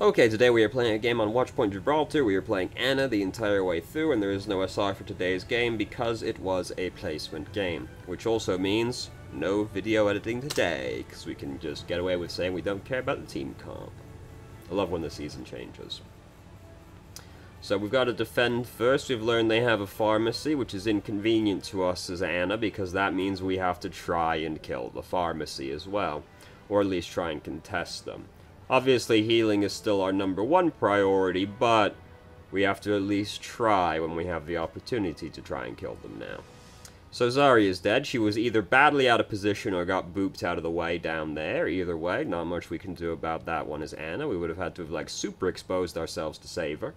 Okay, today we are playing a game on Watchpoint Gibraltar. We are playing Anna the entire way through, and there is no SI for today's game because it was a placement game. Which also means no video editing today, because we can just get away with saying we don't care about the team comp. I love when the season changes. So we've got to defend first. We've learned they have a pharmacy, which is inconvenient to us as Anna, because that means we have to try and kill the pharmacy as well. Or at least try and contest them. Obviously, healing is still our #1 priority, but we have to at least try when we have the opportunity to try and kill them now. So Zari is dead. She was either badly out of position or got booped out of the way down there. Either way, not much we can do about that one as Anna. We would have had to have, like, super exposed ourselves to save her.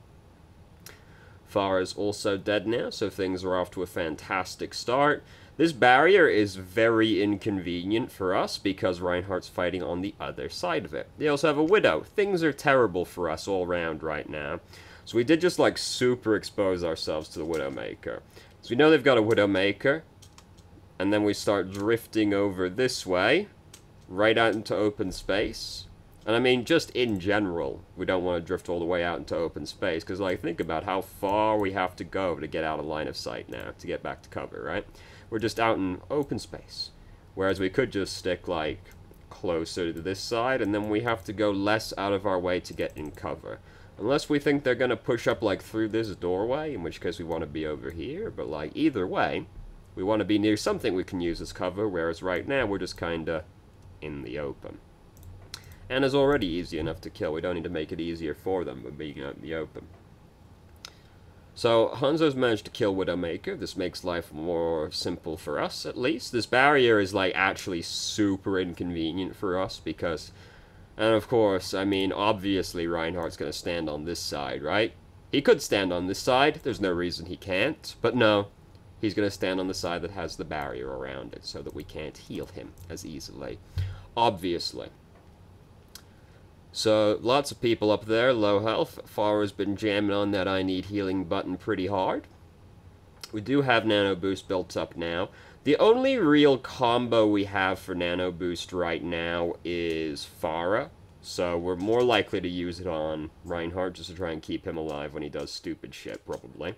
Farah's also dead now, so things are off to a fantastic start. This barrier is very inconvenient for us because Reinhardt's fighting on the other side of it. They also have a Widow. Things are terrible for us all round right now. So we did just, like, super expose ourselves to the Widowmaker. So we know they've got a Widowmaker, and then we start drifting over this way, right out into open space. And I mean, just in general, we don't want to drift all the way out into open space, because, like, think about how far we have to go to get out of line of sight now, to get back to cover, right? We're just out in open space. Whereas we could just stick, like, closer to this side, and then we have to go less out of our way to get in cover. Unless we think they're going to push up, like, through this doorway, in which case we want to be over here. But, like, either way, we want to be near something we can use as cover, whereas right now we're just kind of in the open. Anna's already easy enough to kill. We don't need to make it easier for them by being out in the open. So, Hanzo's managed to kill Widowmaker. This makes life more simple for us, at least. This barrier is, like, actually super inconvenient for us, because... And, of course, I mean, obviously Reinhardt's going to stand on this side, right? He could stand on this side. There's no reason he can't. But no, he's going to stand on the side that has the barrier around it, so that we can't heal him as easily. Obviously. So, lots of people up there, low health. Farah's been jamming on that I need healing button pretty hard. We do have Nano Boost built up now. The only real combo we have for Nano Boost right now is Farah. So, we're more likely to use it on Reinhardt just to try and keep him alive when he does stupid shit, probably.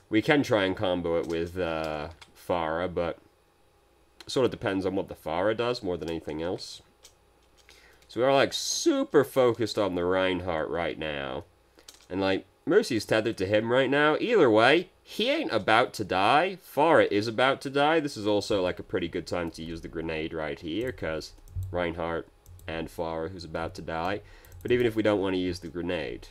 We can try and combo it with Farah, but it sort of depends on what the Farah does more than anything else. So we're, like, super focused on the Reinhardt right now. And, like, Mercy's tethered to him right now. Either way, he ain't about to die. Farah is about to die. This is also, like, a pretty good time to use the grenade right here, because Reinhardt and Farah, who's about to die. But even if we don't want to use the grenade,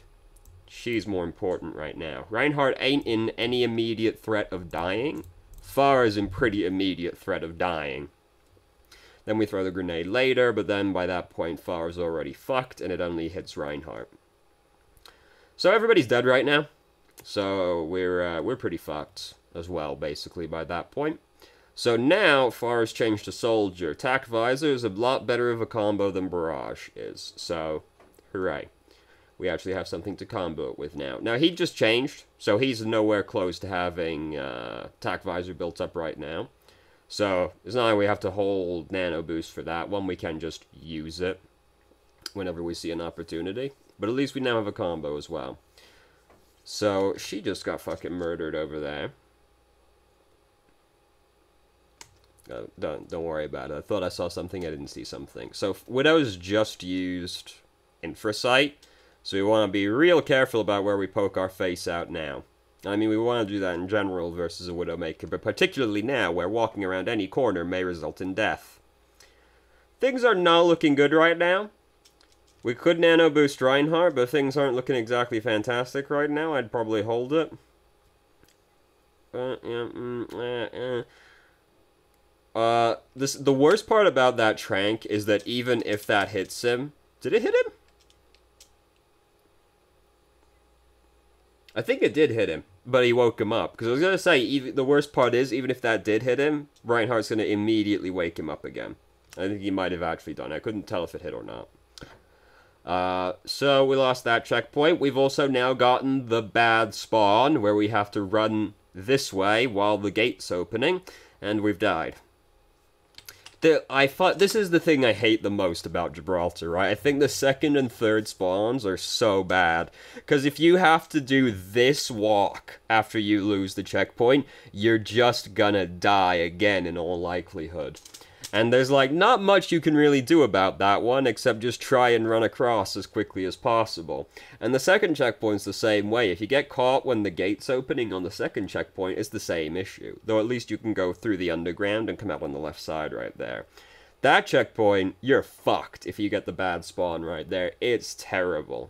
she's more important right now. Reinhardt ain't in any immediate threat of dying. Farah's in pretty immediate threat of dying. Then we throw the grenade later, but then by that point, Farah's already fucked, and it only hits Reinhardt. So everybody's dead right now. So we're pretty fucked as well, basically, by that point. So now, Farah's changed to Soldier. Tac Visor is a lot better of a combo than Barrage is. So, hooray. We actually have something to combo it with now. Now, he just changed, so he's nowhere close to having Tac Visor built up right now. So, it's not like we have to hold Nano Boost for that one. We can just use it whenever we see an opportunity. But at least we now have a combo as well. So, she just got fucking murdered over there. Don't worry about it. I thought I saw something, I didn't see something. So, Widow's just used Infrasight. So we want to be real careful about where we poke our face out now. I mean, we want to do that in general versus a Widowmaker, but particularly now, where walking around any corner may result in death. Things are not looking good right now. We could Nano Boost Reinhardt, but things aren't looking exactly fantastic right now. I'd probably hold it. The worst part about that Trank is that even if that hits him... Did it hit him? I think it did hit him, but he woke him up. Because I was going to say, the worst part is, even if that did hit him, Reinhardt's going to immediately wake him up again. I think he might have actually done it. I couldn't tell if it hit or not. So we lost that checkpoint. We've also now gotten the bad spawn, where we have to run this way while the gate's opening, and we've died. This is the thing I hate the most about Gibraltar, right? I think the second and third spawns are so bad. Because if you have to do this walk after you lose the checkpoint, you're just gonna die again in all likelihood. And there's, like, not much you can really do about that one, except just try and run across as quickly as possible. And the second checkpoint's the same way. If you get caught when the gate's opening on the second checkpoint, it's the same issue. Though at least you can go through the underground and come out on the left side right there. That checkpoint, you're fucked if you get the bad spawn right there. It's terrible.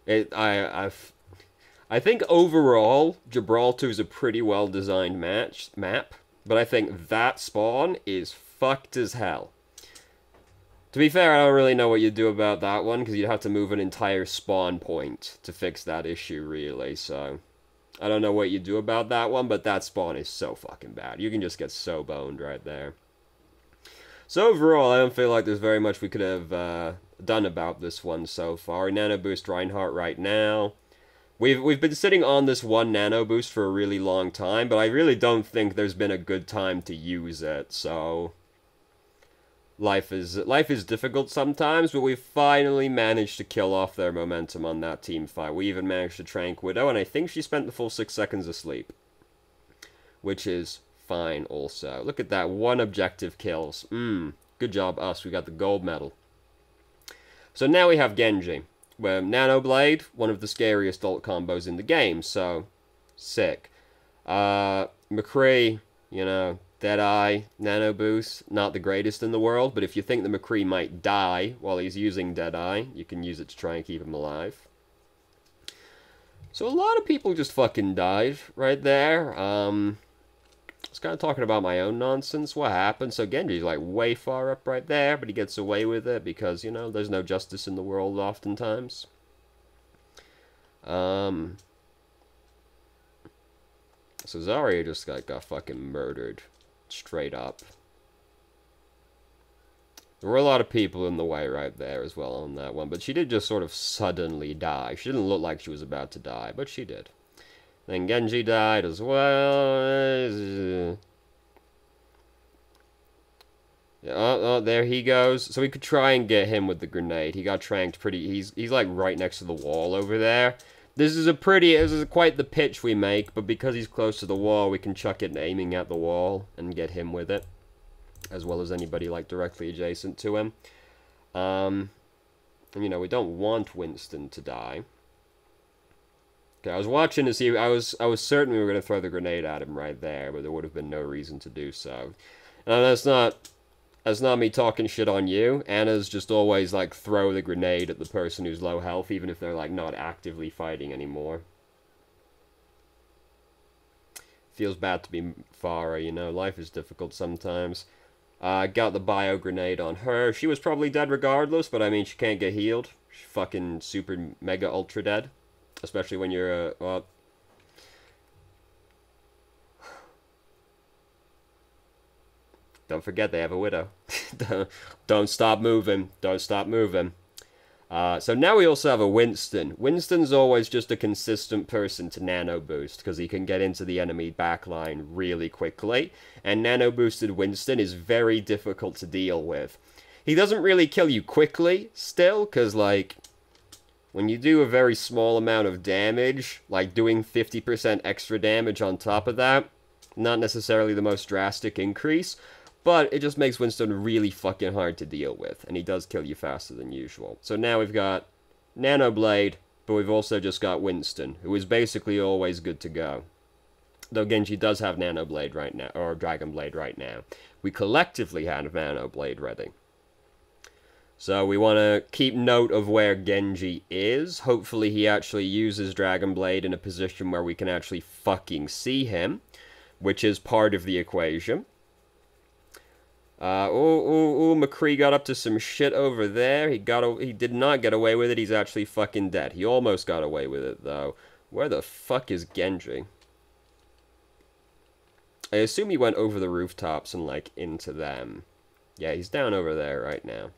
I think overall, Gibraltar's a pretty well-designed map. But I think that spawn is fucked as hell. To be fair, I don't really know what you'd do about that one, because you'd have to move an entire spawn point to fix that issue, really, so... I don't know what you do about that one, but that spawn is so fucking bad. You can just get so boned right there. So overall, I don't feel like there's very much we could have done about this one so far. Nano Boost Reinhardt right now. We've been sitting on this one Nano Boost for a really long time, but I really don't think there's been a good time to use it, so... Life is difficult sometimes, but we've finally managed to kill off their momentum on that team fight. We even managed to trank Widow, and I think she spent the full 6 seconds asleep. Which is fine also. Look at that, 1 objective kills. Good job us, we got the gold medal. So now we have Genji. Where Nano Blade, one of the scariest ult combos in the game, so sick. McCree, you know, Deadeye, Nano Boost, not the greatest in the world, but if you think the McCree might die while he's using Deadeye, you can use it to try and keep him alive. So a lot of people just fucking died right there. I was kind of talking about my own nonsense. What happened? So Genji's like way far up right there, but he gets away with it because, you know, there's no justice in the world oftentimes. So Zarya just got fucking murdered. Straight up. There were a lot of people in the way right there as well on that one, but she did just sort of suddenly die. She didn't look like she was about to die, but she did. Then Genji died as well. Oh, there he goes. So we could try and get him with the grenade. He got tranked pretty... He's like right next to the wall over there. This is quite the pitch we make, but because he's close to the wall, we can chuck it aiming at the wall and get him with it. As well as anybody like directly adjacent to him. And, you know, we don't want Winston to die. Okay, I was watching to see... I was certain we were going to throw the grenade at him right there, but there would have been no reason to do so. And that's not me talking shit on you. Anna's just always, like, throw the grenade at the person who's low health, even if they're, like, not actively fighting anymore. Feels bad to be Farah, you know, life is difficult sometimes. Got the bio grenade on her. She was probably dead regardless, but I mean, she can't get healed. She's fucking super mega ultra dead. Especially when you're, well... Don't forget they have a Widow. Don't stop moving. Don't stop moving. So now we also have a Winston. Winston's always just a consistent person to Nano Boost, because he can get into the enemy backline really quickly. And Nano Boosted Winston is very difficult to deal with. He doesn't really kill you quickly, still, because, like... When you do a very small amount of damage, like doing 50% extra damage on top of that, not necessarily the most drastic increase, but it just makes Winston really fucking hard to deal with, and he does kill you faster than usual. So now we've got Nano Blade, but we've also just got Winston, who is basically always good to go. Though Genji does have Nano Blade right now, or Dragon Blade right now. We collectively have Nano Blade ready. So we want to keep note of where Genji is. Hopefully he actually uses Dragon Blade in a position where we can actually fucking see him, which is part of the equation. McCree got up to some shit over there. He did not get away with it. He's actually fucking dead. He almost got away with it, though. Where the fuck is Genji? I assume he went over the rooftops and, like, into them. Yeah, he's down over there right now.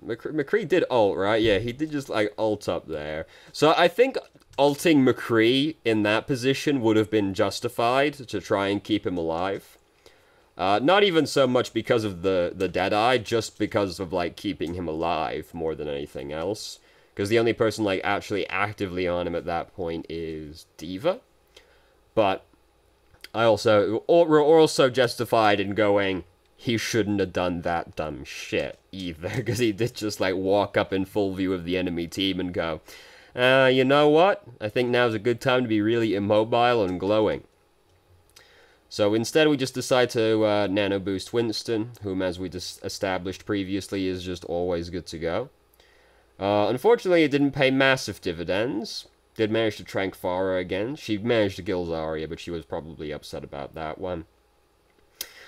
McCree did ult, right? Yeah, he did just, like, ult up there. So I think ulting McCree in that position would have been justified to try and keep him alive. Not even so much because of the Deadeye, just because of, like, keeping him alive more than anything else. Because the only person, like, actually actively on him at that point is D.Va. But we're also justified in going, he shouldn't have done that dumb shit either. Because he did just, like, walk up in full view of the enemy team and go, you know what? I think now's a good time to be really immobile and glowing. So instead we just decide to nano boost Winston, whom as we just established previously is just always good to go. Unfortunately it didn't pay massive dividends. Did manage to trank Pharah again. She managed to kill Zarya, but she was probably upset about that one.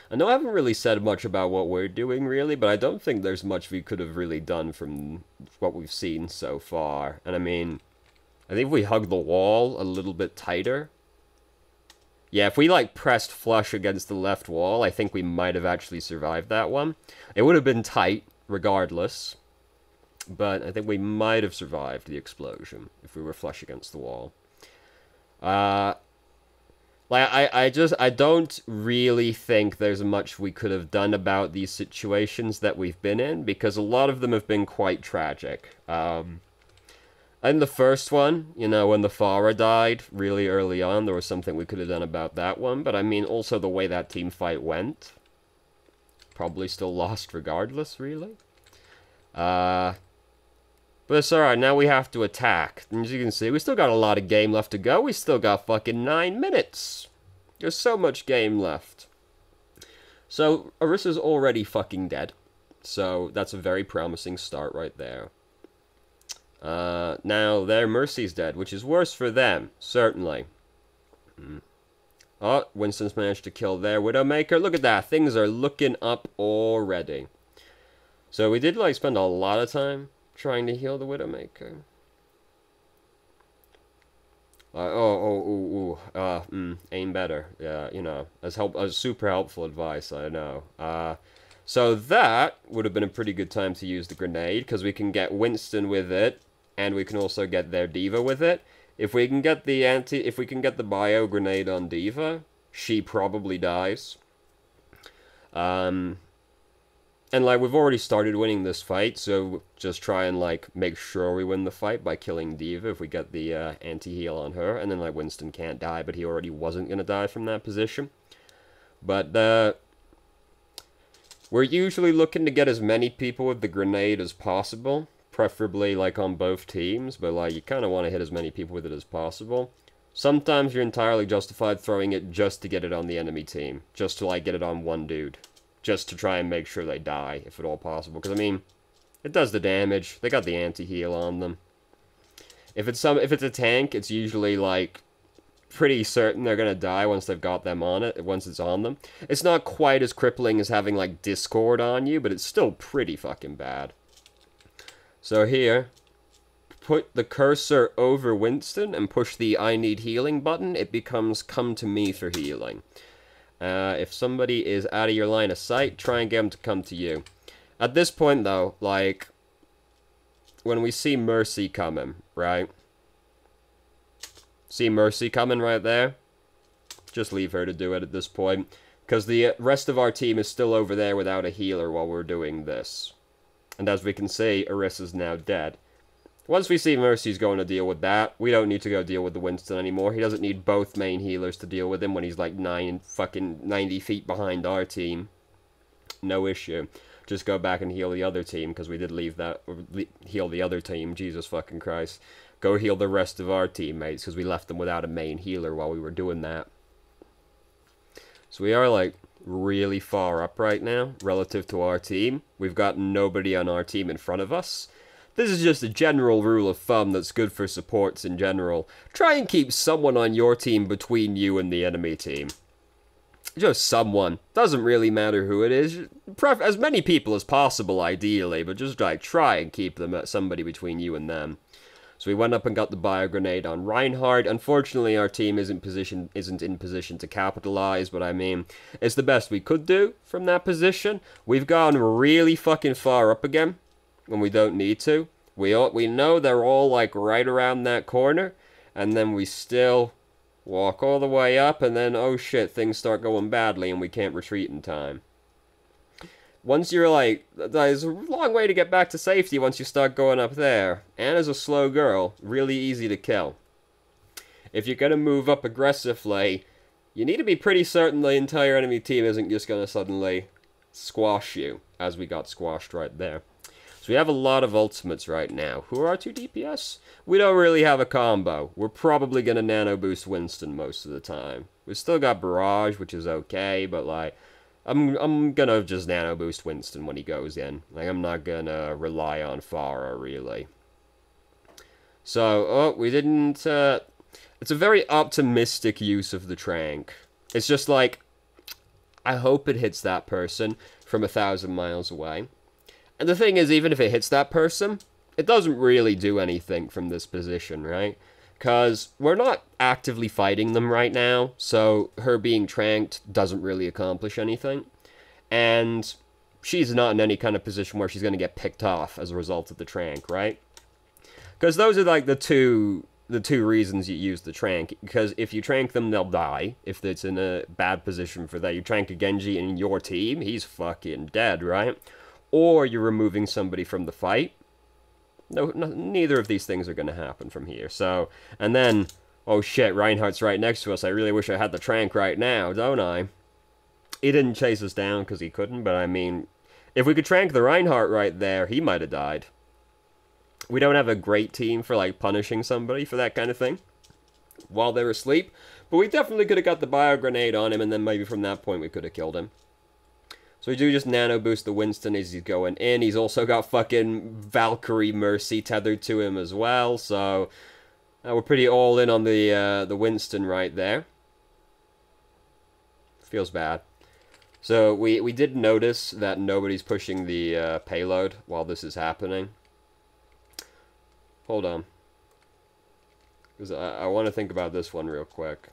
I know I haven't really said much about what we're doing really, but I don't think there's much we could have really done from what we've seen so far. And I mean, I think if we hug the wall a little bit tighter. Yeah, if we, like, pressed flush against the left wall, I think we might have actually survived that one. It would have been tight, regardless. But I think we might have survived the explosion if we were flush against the wall. I don't really think there's much we could have done about these situations that we've been in, because a lot of them have been quite tragic. In the first one, you know, when the Pharah died really early on, there was something we could have done about that one. But I mean, also the way that team fight went, probably still lost regardless, really. But it's alright, now we have to attack. And as you can see, we still got a lot of game left to go. We still got fucking 9 minutes. There's so much game left. So, Orissa's already fucking dead. So, that's a very promising start right there. Now, their Mercy's dead, which is worse for them, certainly. Oh, Winston's managed to kill their Widowmaker. Look at that, things are looking up already. So we did, like, spend a lot of time trying to heal the Widowmaker. Aim better. Yeah, you know, as super helpful advice, I know. So that would have been a pretty good time to use the grenade, because we can get Winston with it, and we can also get their D.Va with it. If we can get the bio grenade on D.Va, she probably dies. And like, we've already started winning this fight, so just try and, like, make sure we win the fight by killing D.Va if we get the anti-heal on her. And then, like, Winston can't die, but he already wasn't gonna die from that position. But, we're usually looking to get as many people with the grenade as possible. Preferably, like, on both teams, but, like, you kind of want to hit as many people with it as possible. Sometimes you're entirely justified throwing it just to get it on the enemy team. Just to, like, get it on one dude. Just to try and make sure they die, if at all possible. Because, I mean, it does the damage. They got the anti-heal on them. If it's a tank, it's usually, like, pretty certain they're gonna die once they've got them on it, once it's on them. It's not quite as crippling as having, like, Discord on you, but it's still pretty fucking bad. So here, put the cursor over Winston and push the I need healing button. It becomes come to me for healing. If somebody is out of your line of sight, try and get them to come to you. At this point, though, like, when we see Mercy coming, right? See Mercy coming right there? Just leave her to do it at this point. Because the rest of our team is still over there without a healer while we're doing this. And as we can see, Orissa's now dead. Once we see Mercy's going to deal with that, we don't need to go deal with the Winston anymore. He doesn't need both main healers to deal with him when he's like 90 feet behind our team. No issue. Just go back and heal the other team, because we did heal the other team. Jesus fucking Christ. Go heal the rest of our teammates, because we left them without a main healer while we were doing that. So we are, like, really far up right now, relative to our team. We've got nobody on our team in front of us. This is just a general rule of thumb that's good for supports in general. Try and keep someone on your team between you and the enemy team. Just someone. Doesn't really matter who it is. As many people as possible, ideally, but just, like, try and keep somebody between you and them. So we went up and got the bio grenade on Reinhardt. Unfortunately, our team isn't in position to capitalize, but I mean, it's the best we could do from that position. We've gone really fucking far up again when we don't need to. We know they're all, like, right around that corner, and then we still Walk all the way up, and then, oh shit, things start going badly and we can't retreat in time. Once you're like, there's a long way to get back to safety once you start going up there. Anna's a slow girl, really easy to kill. If you're gonna move up aggressively, you need to be pretty certain the entire enemy team isn't just gonna suddenly squash you, as we got squashed right there. So we have a lot of ultimates right now. Who are our 2 DPS? We don't really have a combo. We're probably gonna nano boost Winston most of the time. We've still got Barrage, which is okay, but like, I'm gonna just nano boost Winston when he goes in. Like, I'm not gonna rely on Pharah, really. So, oh, we didn't, it's a very optimistic use of the Trank. It's just like, I hope it hits that person from 1,000 miles away. And the thing is, even if it hits that person, it doesn't really do anything from this position, right? Because we're not actively fighting them right now, so her being tranked doesn't really accomplish anything. And she's not in any kind of position where she's going to get picked off as a result of the trank, right? Because those are like the two reasons you use the trank. Because if you trank them, they'll die. If it's in a bad position for that. You trank a Genji in your team, he's fucking dead, right? Or you're removing somebody from the fight. No, neither of these things are going to happen from here. So, and then, oh shit, Reinhardt's right next to us. I really wish I had the trank right now, don't I? He didn't chase us down because he couldn't, but I mean, if we could trank the Reinhardt right there, he might have died. We don't have a great team for, like, punishing somebody for that kind of thing while they're asleep, but we definitely could have got the bio grenade on him, and then maybe from that point we could have killed him. So we do just nano boost the Winston as he's going in. He's also got fucking Valkyrie Mercy tethered to him as well, so we're pretty all in on the Winston right there. Feels bad. So we did notice that nobody's pushing the payload while this is happening. Hold on. Because I want to think about this one real quick.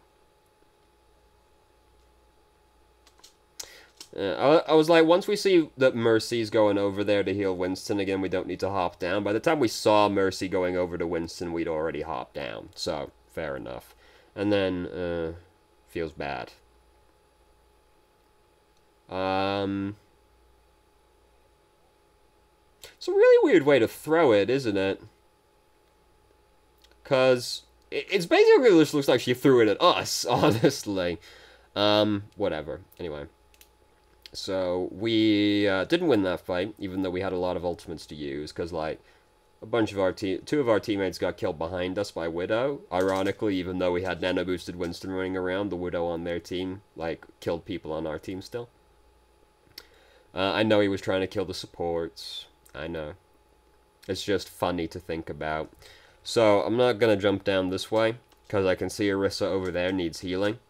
I was like, once we see that Mercy's going over there to heal Winston again, we don't need to hop down. By the time we saw Mercy going over to Winston, we'd already hopped down. So, fair enough. And then, feels bad. It's a really weird way to throw it, isn't it? Because it's basically just looks like she threw it at us, honestly. Whatever. Anyway. So, we didn't win that fight, even though we had a lot of ultimates to use, because, like, a bunch of our two of our teammates got killed behind us by Widow. Ironically, even though we had nano-boosted Winston running around, the Widow on their team, like, killed people on our team still. I know he was trying to kill the supports. I know. It's just funny to think about. So, I'm not gonna jump down this way, because I can see Orisa over there needs healing.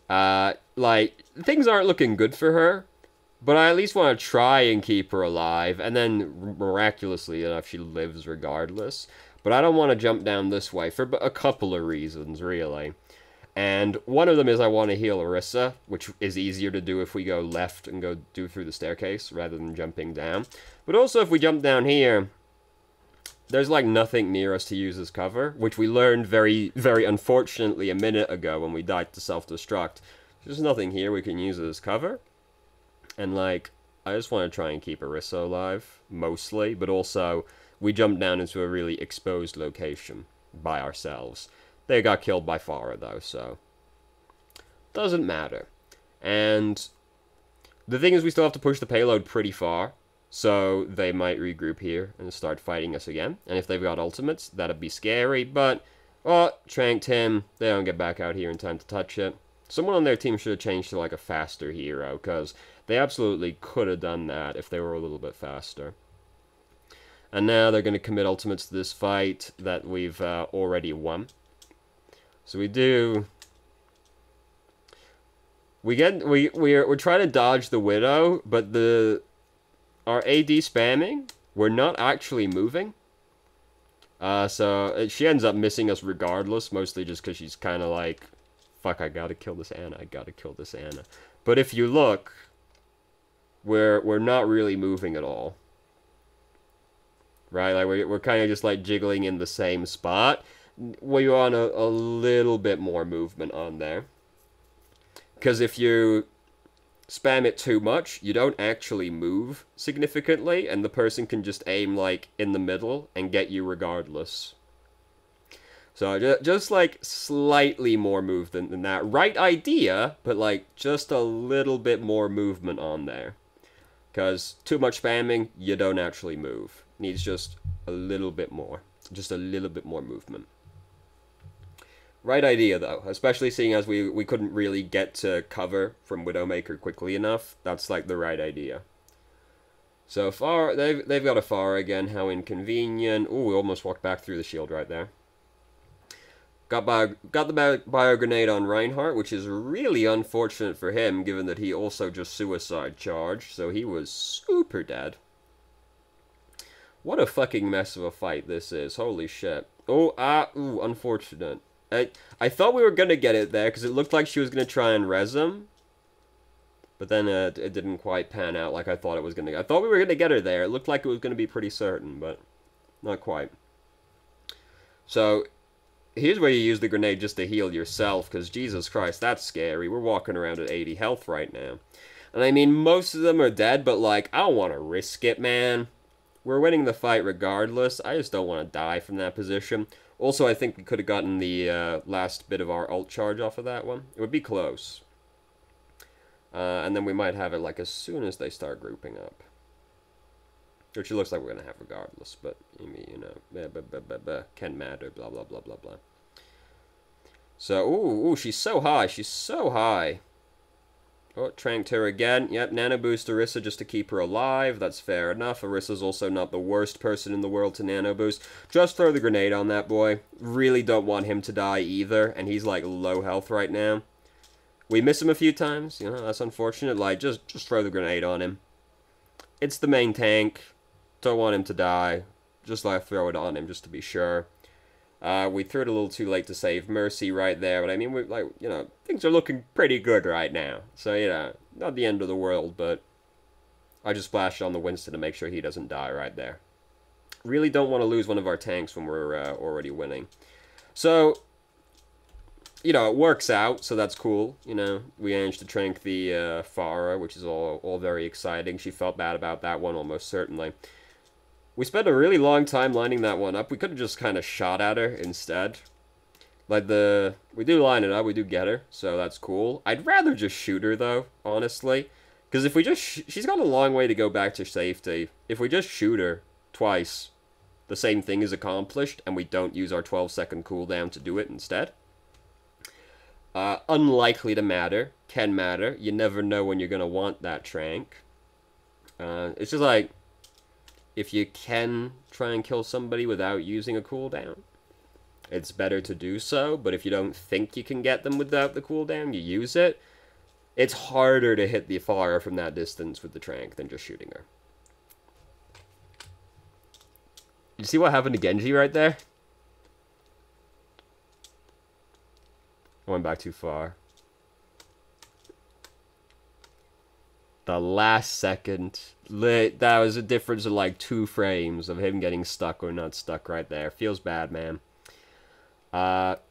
Like, things aren't looking good for her. But I at least want to try and keep her alive, and then miraculously enough, she lives regardless. But I don't want to jump down this way for a couple of reasons, really. And one of them is I want to heal Orisa, which is easier to do if we go left and go through the staircase rather than jumping down. But also, if we jump down here, there's like nothing near us to use as cover, which we learned very, very unfortunately a minute ago when we died to self-destruct. There's nothing here we can use as cover. And, like, I just want to try and keep Orisa alive, mostly, but also, we jumped down into a really exposed location by ourselves. They got killed by Pharah, though, so doesn't matter. And the thing is, we still have to push the payload pretty far, so they might regroup here and start fighting us again. And if they've got ultimates, that'd be scary, but, oh, tranked him. They don't get back out here in time to touch it. Someone on their team should have changed to, like, a faster hero, because they absolutely could have done that if they were a little bit faster. And now they're going to commit ultimates to this fight that we've already won. So we do... We're trying to dodge the Widow, but our AD spamming, we're not actually moving. So she ends up missing us regardless, mostly just because she's kind of like, fuck, I gotta kill this Anna, I gotta kill this Anna. But if you look, we're not really moving at all. Right, like we're kind of just like jiggling in the same spot. we want a little bit more movement on there. Because if you spam it too much, you don't actually move significantly, and the person can just aim, like, in the middle and get you regardless. So just like slightly more movement than that. Right idea, but like just a little bit more movement on there. Because too much spamming, you don't actually move. Needs just a little bit more. Just a little bit more movement. Right idea though, especially seeing as we couldn't really get to cover from Widowmaker quickly enough. That's like the right idea. So far, they've got a far again. How inconvenient. Ooh, we almost walked back through the shield right there. Got the bio grenade on Reinhardt, which is really unfortunate for him, given that he also just suicide charged, so he was super dead. What a fucking mess of a fight this is. Holy shit. Oh, ooh, unfortunate. I thought we were gonna get it there, because it looked like she was gonna try and res him. But then it didn't quite pan out like I thought it was gonna. I thought we were gonna get her there. It looked like it was gonna be pretty certain, but not quite. So here's where you use the grenade just to heal yourself, because Jesus Christ, that's scary. We're walking around at 80 health right now. And I mean, most of them are dead, but like, I don't want to risk it, man. We're winning the fight regardless. I just don't want to die from that position. Also, I think we could have gotten the last bit of our ult charge off of that one. It would be close. And then we might have it like as soon as they start grouping up. Which it looks like we're going to have regardless, but, you know, can matter, blah, blah, blah, blah, blah. So, ooh, she's so high, she's so high. Oh, tranked her again. Yep, nano boost Orisa just to keep her alive, that's fair enough. Orisa's also not the worst person in the world to nano boost. Just throw the grenade on that boy. Really don't want him to die either, and he's, like, low health right now. We miss him a few times, you know, that's unfortunate. Like, just throw the grenade on him. It's the main tank. Don't want him to die. Just like throw it on him just to be sure. We threw it a little too late to save Mercy right there, but I mean, we like, you know, things are looking pretty good right now. So, you know, not the end of the world, but I just splashed on the Winston to make sure he doesn't die right there. Really don't want to lose one of our tanks when we're already winning. So, you know, it works out, so that's cool. You know, we managed to trank the Farah, which is all very exciting. She felt bad about that one, almost certainly. We spent a really long time lining that one up. We could have just kind of shot at her instead. Like, we do line it up, we do get her, so that's cool. I'd rather just shoot her, though, honestly. Because if we just... she's got a long way to go back to safety. If we just shoot her twice, the same thing is accomplished, and we don't use our 12-second cooldown to do it instead. Unlikely to matter. Can matter. You never know when you're going to want that trank. It's just like, if you can try and kill somebody without using a cooldown, it's better to do so. But if you don't think you can get them without the cooldown, you use it. It's harder to hit the Farah from that distance with the trank than just shooting her. You see what happened to Genji right there? I went back too far. The last second, that was a difference of like 2 frames of him getting stuck or not stuck right there. Feels bad, man.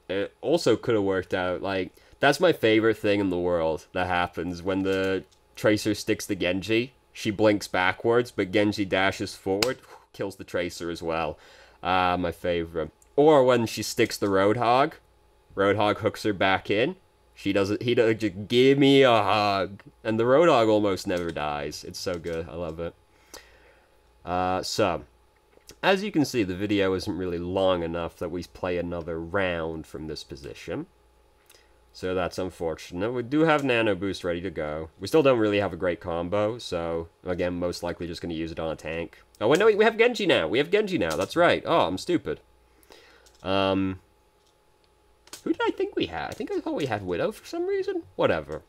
It also could have worked out. Like, that's my favorite thing in the world that happens when the Tracer sticks the Genji. She blinks backwards, but Genji dashes forward, kills the Tracer as well. My favorite. Or when she sticks the Roadhog. Roadhog hooks her back in. He doesn't just give me a hug. And the Roadhog almost never dies. It's so good. I love it. So, as you can see, the video isn't really long enough that we play another round from this position. So that's unfortunate. We do have Nano Boost ready to go. We still don't really have a great combo, so, again, most likely just going to use it on a tank. Oh, wait, no, we have Genji now. We have Genji now. That's right. Oh, I'm stupid. Who did I think we had? I thought we had Widow for some reason. Whatever.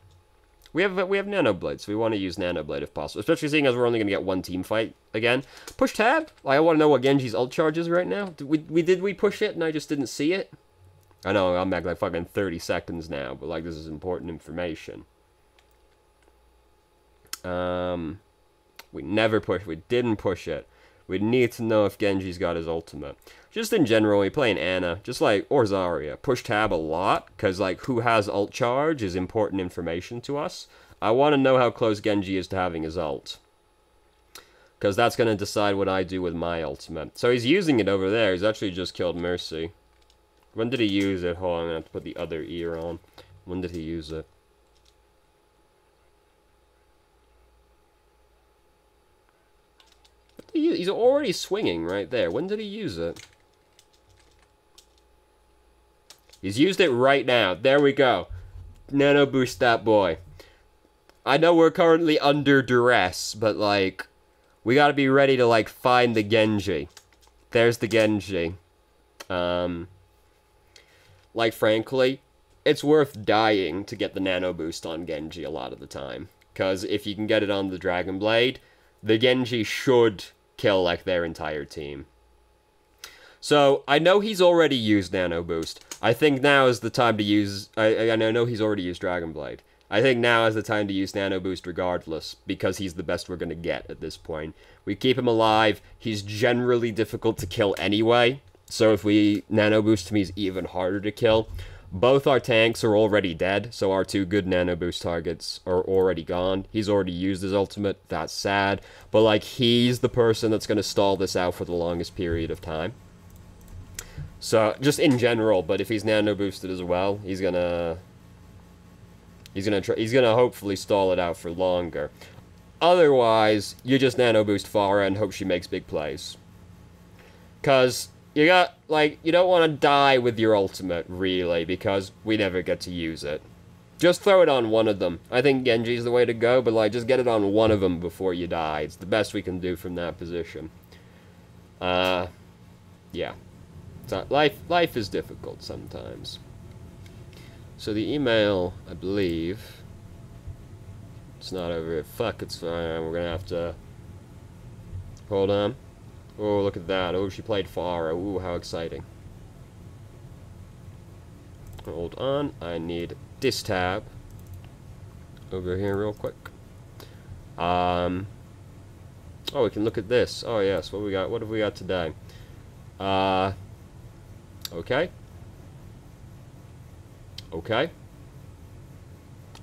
We have Nanoblade, so we want to use Nanoblade if possible. Especially seeing as we're only going to get 1 team fight again. Push tab? Like, I want to know what Genji's ult charge is right now. Did we push it and I just didn't see it? I know, I'm back like fucking 30 seconds now, but like, this is important information. We never pushed. We didn't push it. We need to know if Genji's got his ultimate. Just in general, when we play an Ana, just like, or Zarya, push tab a lot, because, like, who has ult charge is important information to us. I want to know how close Genji is to having his ult. Because that's going to decide what I do with my ultimate. So he's using it over there. He's actually just killed Mercy. When did he use it? Hold on, I'm going to have to put the other ear on. When did he use it? He's already swinging right there. When did he use it? He's used it right now. There we go. Nano boost that boy. I know we're currently under duress, but, like, we gotta be ready to, like, find the Genji. There's the Genji. Like, frankly, it's worth dying to get the nano boost on Genji a lot of the time. Because if you can get it on the Dragon Blade, the Genji should kill, like, their entire team. So, I know he's already used Nano Boost. I think now is the time to use... I know he's already used Dragon Blade. I think now is the time to use Nano Boost regardless, because he's the best we're going to get at this point. We keep him alive. He's generally difficult to kill anyway, so if we Nano Boost him, he's even harder to kill. Both our tanks are already dead, so our two good Nano Boost targets are already gone. He's already used his ultimate. That's sad. But, like, he's the person that's going to stall this out for the longest period of time. So, just in general, but if he's Nano Boosted as well, he's gonna hopefully stall it out for longer. Otherwise, you just Nano Boost Farah and hope she makes big plays. Because you don't want to die with your ultimate, really, because we never get to use it. Just throw it on one of them. I think Genji's the way to go, but, like, just get it on one of them before you die. It's the best we can do from that position. Yeah. So life is difficult sometimes. So the email, I believe, it's not over here. Fuck, it's fine. We're gonna have to... Hold on. Oh, look at that. Oh, she played Farah. Ooh, how exciting. Hold on. I need this tab over here real quick. Oh, we can look at this. Oh, yes. What we got? What have we got today? Okay. Okay.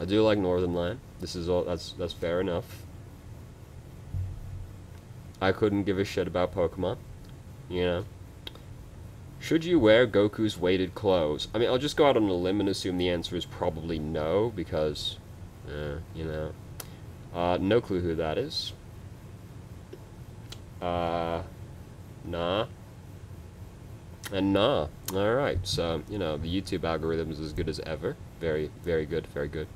I do like Northernland. This is all. That's fair enough. I couldn't give a shit about Pokemon. You know. Should you wear Goku's weighted clothes? I mean, I'll just go out on a limb and assume the answer is probably no, because, you know. No clue who that is. Nah. And nah. Alright, so, you know, the YouTube algorithm is as good as ever. Very, very good, very good.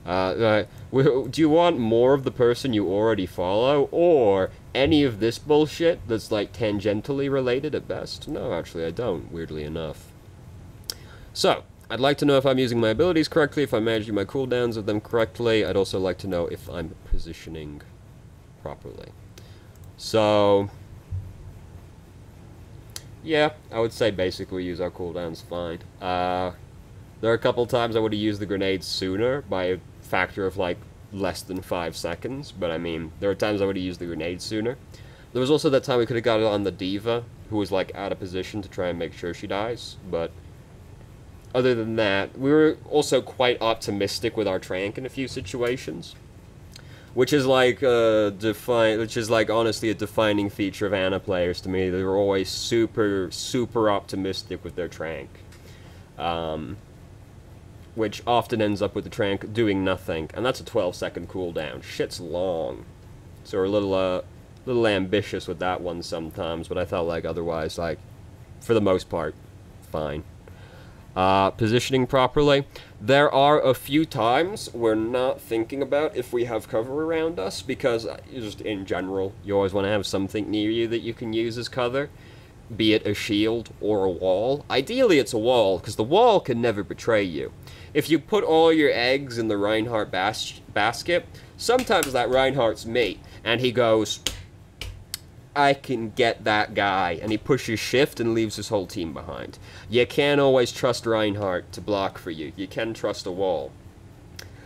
Do you want more of the person you already follow, or any of this bullshit that's, like, tangentially related at best? No, actually, I don't, weirdly enough. So, I'd like to know if I'm using my abilities correctly, if I'm managing my cooldowns of them correctly. I'd also like to know if I'm positioning properly. So... yeah, I would say basically use our cooldowns fine. There are a couple times I would have used the grenades sooner by a factor of, like, less than 5 seconds, but I mean, there are times I would have used the grenades sooner. There was also that time we could have got it on the D.Va, who was, like, out of position to try and make sure she dies, but other than that, we were also quite optimistic with our Trank in a few situations. Which is like honestly a defining feature of Ana players to me. They're always super, super optimistic with their Trank. Which often ends up with the Trank doing nothing. And that's a 12-second cooldown. Shit's long. So we're a little ambitious with that one sometimes, but I felt like otherwise, like, for the most part, fine. Positioning properly. There are a few times we're not thinking about if we have cover around us, because just in general, you always want to have something near you that you can use as cover, be it a shield or a wall. Ideally it's a wall, because the wall can never betray you. If you put all your eggs in the Reinhardt basket, sometimes that Reinhardt's mate, and he goes, I can get that guy, and he pushes shift and leaves his whole team behind. You can't always trust Reinhardt to block for you. You can trust a wall.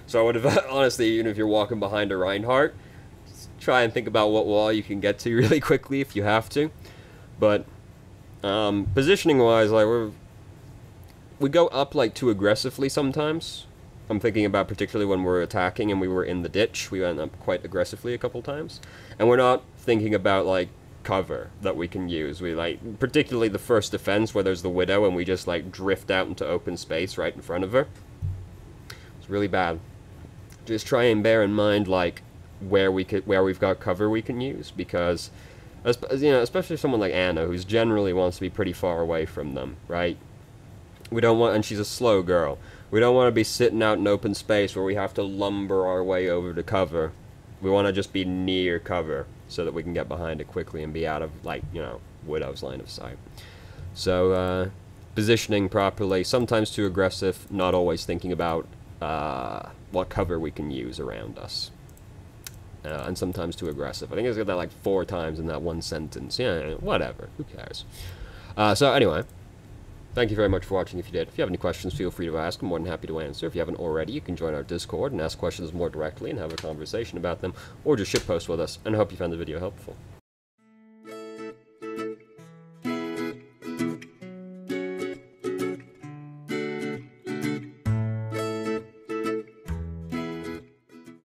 So I would have, honestly, even if you're walking behind a Reinhardt, try and think about what wall you can get to really quickly if you have to. But positioning-wise, like we go up like too aggressively sometimes. I'm thinking about particularly when we're attacking and we were in the ditch. We went up quite aggressively a couple times, and we're not thinking about like cover that we can use. We like particularly the first defense where there's the widow and we just like drift out into open space right in front of her. It's really bad. Just try and bear in mind like where we've got cover we can use, because you know, especially someone like Anna, who's generally wants to be pretty far away from them, right? We don't want, and she's a slow girl. We don't want to be sitting out in open space where we have to lumber our way over to cover. We want to just be near cover so that we can get behind it quickly and be out of, like, you know, Widow's line of sight. So, positioning properly, sometimes too aggressive, not always thinking about what cover we can use around us. And sometimes too aggressive. I think I got that like 4 times in that one sentence. Yeah, whatever. Who cares? So anyway, thank you very much for watching if you did. If you have any questions, feel free to ask. I'm more than happy to answer. If you haven't already, you can join our Discord and ask questions more directly and have a conversation about them, or just shitpost with us. And I hope you found the video helpful.